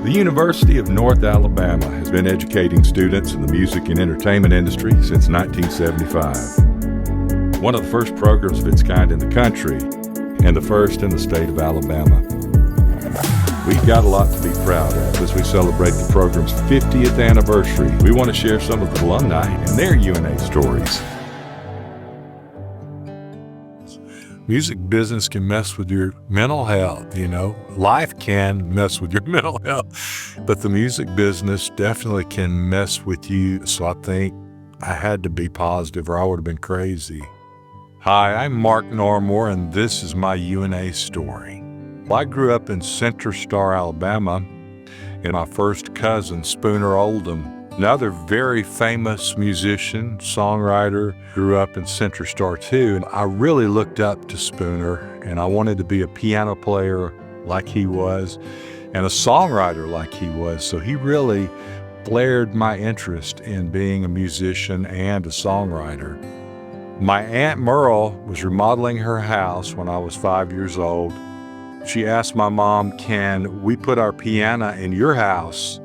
The University of North Alabama has been educating students in the music and entertainment industry since 1975. One of the first programs of its kind in the country, and the first in the state of Alabama. We've got a lot to be proud of as we celebrate the program's 50th anniversary. We want to share some of the alumni and their UNA stories. Music business can mess with your mental health, Life can mess with your mental health, but the music business definitely can mess with you. So I think I had to be positive or I would have been crazy. Hi, I'm Mark Narmore, and this is my UNA story. Well, I grew up in Central Star, Alabama, and my first cousin, Spooner Oldham, another very famous musician, songwriter, grew up in Central Star too. And I really looked up to Spooner, and I wanted to be a piano player like he was and a songwriter like he was. So he really flared my interest in being a musician and a songwriter. My Aunt Merle was remodeling her house when I was 5 years old. She asked my mom, "Can we put our piano in your house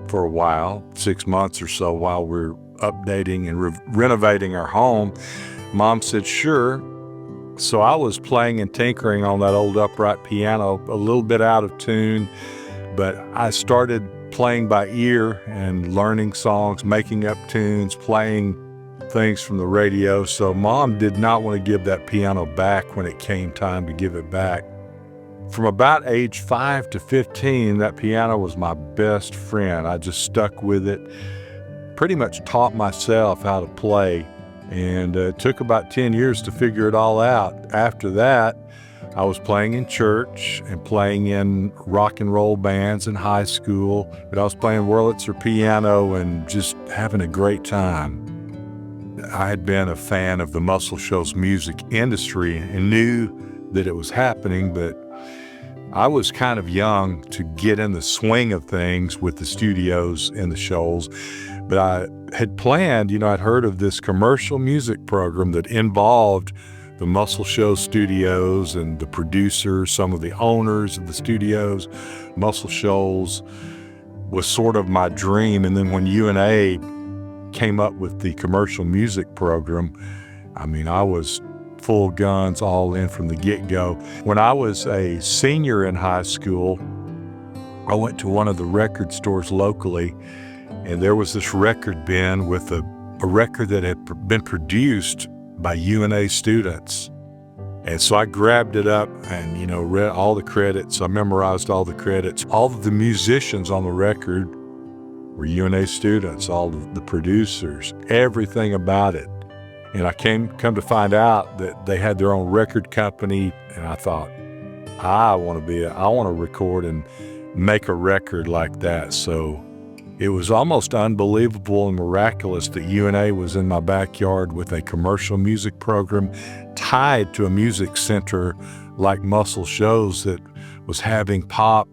for a while, 6 months or so, while we're updating and renovating our home?" Mom said, "Sure." So I was playing and tinkering on that old upright piano, a little bit out of tune, but I started playing by ear and learning songs, making up tunes, playing things from the radio. So Mom did not want to give that piano back when it came time to give it back. From about age 5 to 15, that piano was my best friend. I just stuck with it, pretty much taught myself how to play, and it took about 10 years to figure it all out. After that, I was playing in church and playing in rock and roll bands in high school, but I was playing Wurlitzer piano and just having a great time. I had been a fan of the Muscle Shoals music industry and knew that it was happening, but I was kind of young to get in the swing of things with the studios and the Shoals, but I had planned, I'd heard of this commercial music program that involved the Muscle Shoals studios and the producers, some of the owners of the studios. Muscle Shoals was sort of my dream, and then when UNA came up with the commercial music program, I was full guns, all in from the get-go. When I was a senior in high school, I went to one of the record stores locally, and there was this record bin with a record that had been produced by UNA students. And so I grabbed it up and, read all the credits. I memorized all the credits. All of the musicians on the record were UNA students, all of the producers, everything about it. And I come to find out that they had their own record company, and I thought, I want to record and make a record like that. So it was almost unbelievable and miraculous that UNA was in my backyard with a commercial music program tied to a music center like Muscle Shoals that was having pop,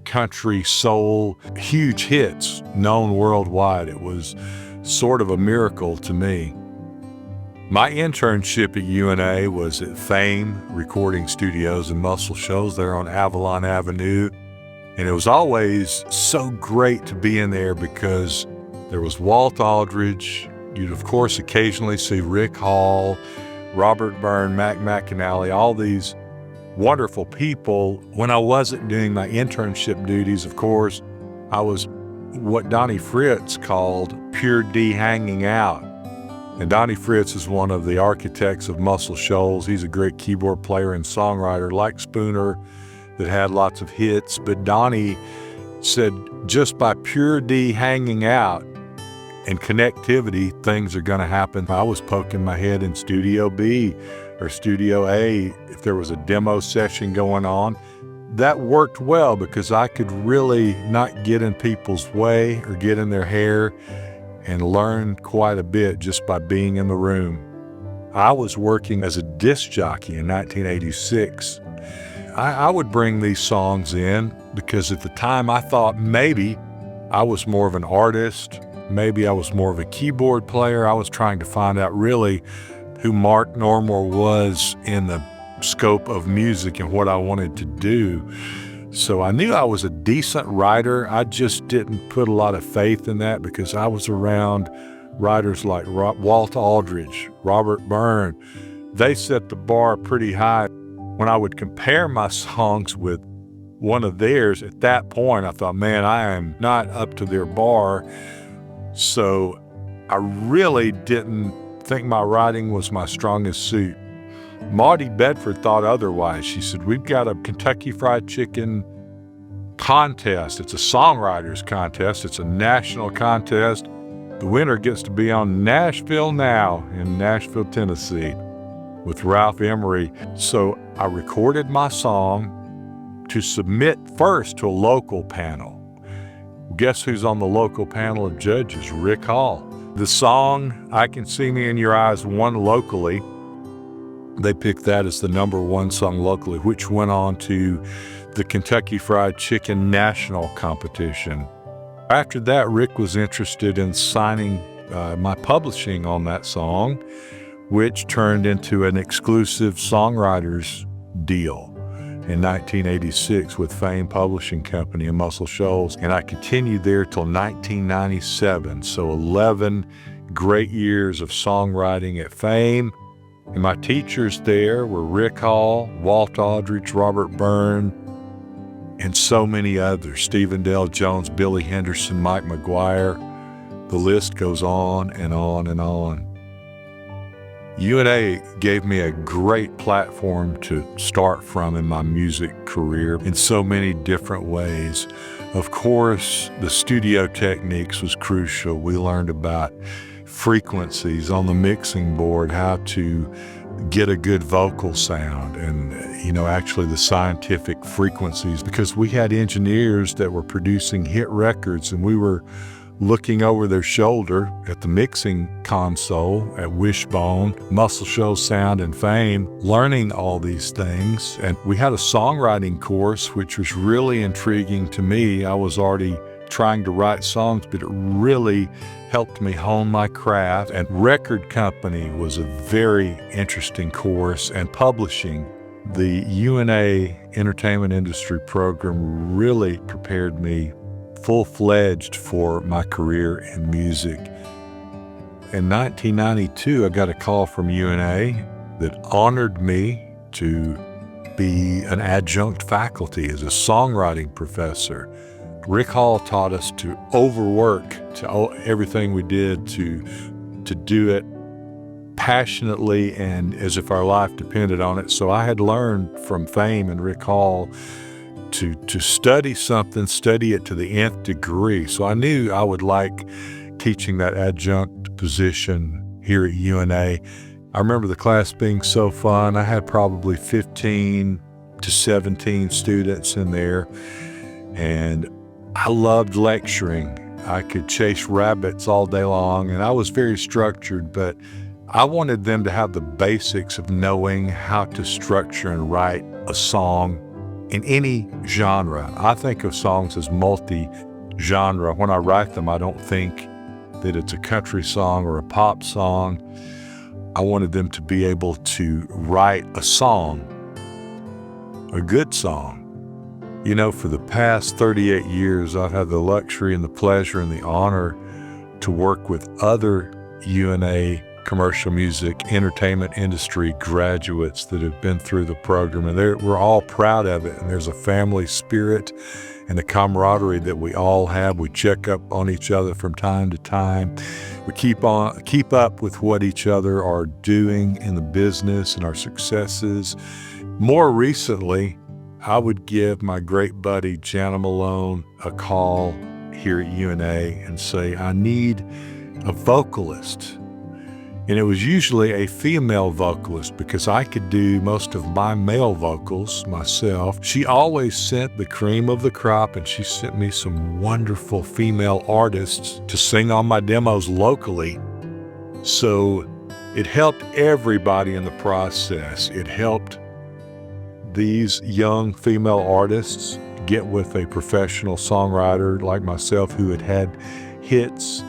country, soul, huge hits known worldwide. It was sort of a miracle to me. My internship at UNA was at Fame Recording Studios in Muscle Shoals there on Avalon Avenue. And it was always so great to be in there because there was Walt Aldridge. You'd, of course, occasionally see Rick Hall, Robert Byrne, Mac McAnally, all these wonderful people. When I wasn't doing my internship duties, of course, I was what Donnie Fritz called pure D hanging out. And Donnie Fritz is one of the architects of Muscle Shoals. He's a great keyboard player and songwriter like Spooner that had lots of hits. But Donnie said just by pure D hanging out and connectivity, things are going to happen. I was poking my head in Studio B or Studio A if there was a demo session going on. That worked well because I could really not get in people's way or get in their hair, and learned quite a bit just by being in the room. I was working as a disc jockey in 1986. I would bring these songs in because at the time I thought maybe I was more of an artist, maybe I was more of a keyboard player. I was trying to find out really who Mark Narmore was in the scope of music and what I wanted to do. So I knew I was a decent writer. I just didn't put a lot of faith in that because I was around writers like Walt Aldridge, Robert Byrne. They set the bar pretty high. When I would compare my songs with one of theirs, at that point, I thought, man, I am not up to their bar. So I really didn't think my writing was my strongest suit. Maudie Bedford thought otherwise. She said, we've got a Kentucky Fried Chicken contest. It's a songwriters contest. It's a national contest. The winner gets to be on Nashville Now in Nashville, Tennessee with Ralph Emery. So I recorded my song to submit first to a local panel. Guess who's on the local panel of judges? Rick Hall. The song, I Can See Me in Your Eyes, won locally. They picked that as the #1 song locally, which went on to the Kentucky Fried Chicken National Competition. After that, Rick was interested in signing my publishing on that song, which turned into an exclusive songwriters deal in 1986 with Fame Publishing Company in Muscle Shoals. And I continued there till 1997. So 11 great years of songwriting at Fame. And my teachers there were Rick Hall, Walt Aldridge, Robert Byrne, and so many others. Stephen Dale Jones, Billy Henderson, Mike McGuire. The list goes on and on and on. UNA gave me a great platform to start from in my music career in so many different ways. Of course, the studio techniques was crucial. We learned about frequencies on the mixing board, how to get a good vocal sound, and actually the scientific frequencies, because we had engineers that were producing hit records and we were looking over their shoulder at the mixing console at Wishbone, Muscle Shoals Sound, and Fame, learning all these things. And we had a songwriting course, which was really intriguing to me. I was already trying to write songs, but it really helped me hone my craft. And record company was a very interesting course, and publishing. The UNA entertainment industry program really prepared me full-fledged for my career in music. In 1992, I got a call from UNA that honored me to be an adjunct faculty as a songwriting professor. Rick Hall taught us to overwork to everything we did, to do it passionately and as if our life depended on it. So I had learned from Fame and Rick Hall to study something, study it to the nth degree. So I knew I would like teaching that adjunct position here at UNA. I remember the class being so fun. I had probably 15 to 17 students in there, and I loved lecturing. I could chase rabbits all day long, and I was very structured, but I wanted them to have the basics of knowing how to structure and write a song in any genre. I think of songs as multi-genre. When I write them, I don't think that it's a country song or a pop song. I wanted them to be able to write a song, a good song. For the past 38 years, I've had the luxury and the pleasure and the honor to work with other UNA commercial music entertainment industry graduates that have been through the program, and we're all proud of it. And there's a family spirit and a camaraderie that we all have. We check up on each other from time to time. We keep up with what each other are doing in the business and our successes. More recently, I would give my great buddy Jana Malone a call here at UNA and say, I need a vocalist. And it was usually a female vocalist because I could do most of my male vocals myself. She always sent the cream of the crop, and she sent me some wonderful female artists to sing on my demos locally. So it helped everybody in the process. It helped these young female artists get with a professional songwriter like myself who had had hits.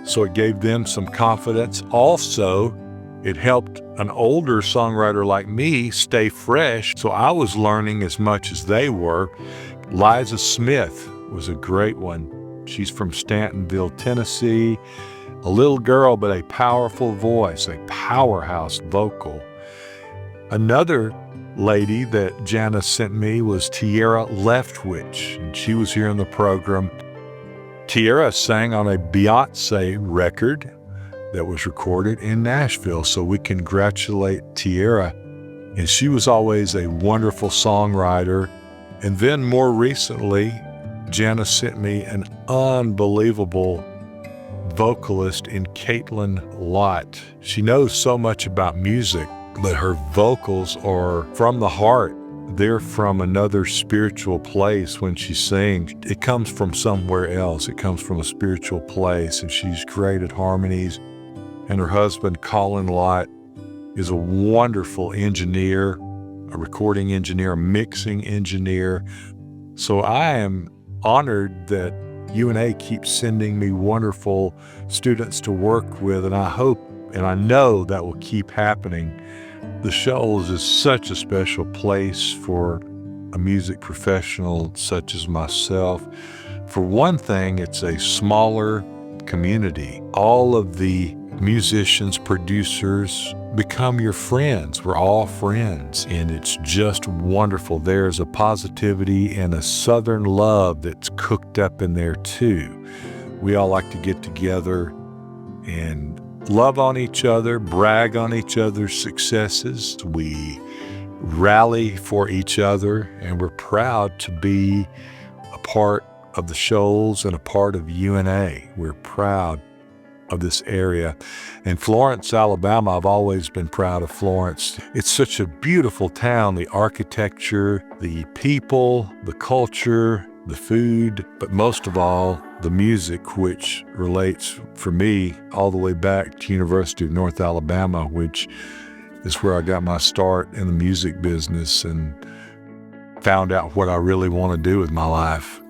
So it gave them some confidence. Also, it helped an older songwriter like me stay fresh. So I was learning as much as they were. Liza Smith was a great one. She's from Stantonville, Tennessee. A little girl, but a powerful voice, a powerhouse vocal. Another lady that Jana sent me was Tierra Leftwich, and she was here in the program. Tierra sang on a Beyonce record that was recorded in Nashville, so we congratulate Tierra. And she was always a wonderful songwriter. And then more recently, Jana sent me an unbelievable vocalist in Caitlin Lott. She knows so much about music, but her vocals are from the heart. They're from another spiritual place when she sings. It comes from somewhere else. It comes from a spiritual place, and she's great at harmonies. And her husband, Colin Lott, is a wonderful engineer, a recording engineer, a mixing engineer. So I am honored that UNA keeps sending me wonderful students to work with, and I hope and I know that will keep happening. The Shoals is such a special place for a music professional such as myself. For one thing, it's a smaller community. All of the musicians, producers become your friends. We're all friends, and it's just wonderful. There's a positivity and a Southern love that's cooked up in there too. We all like to get together and love on each other, brag on each other's successes. We rally for each other, and we're proud to be a part of the Shoals and a part of UNA. We're proud of this area. And Florence, Alabama, I've always been proud of Florence. It's such a beautiful town, the architecture, the people, the culture, the food, but most of all, the music, which relates for me all the way back to University of North Alabama, which is where I got my start in the music business and found out what I really want to do with my life.